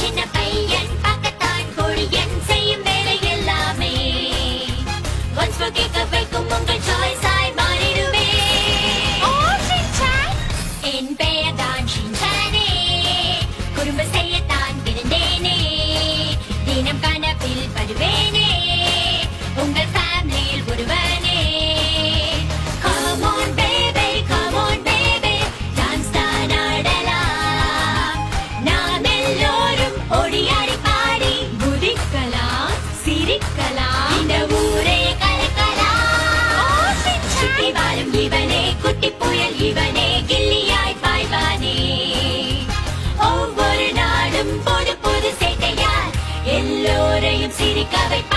சின்ன பையன் பக்கத்தான் கொடியன் செய்யும் வேலை எல்லாமே ஒன்ஸ் கேட்க வைக்கும் உங்கள் சாய்ஸாய் மாறிடுவே என் பெயர் தான் ஷின்சானே குறும்பு செய்யத்தான் பிறந்தேனே தினம் கனவில் வருவேனே உங்கள் ஃபேமிலியில் ஒருவனே Come on baby, come on baby dance தான் ஆடலாம் நாம் எல்லோரும் ஓடியாடி பாடி குதிக்கலாம் சிரிக்கலாம் இந்த ஊரே கலக்கலாம் சுத்தி வாழும் இவனே குட்டி புயல் இவனே கில்லியாய் பாய்வானே ஒவ்வொரு நாளும் புது புது சேட்டையால் எல்லோரையும் சிரிக்க வைப்பான்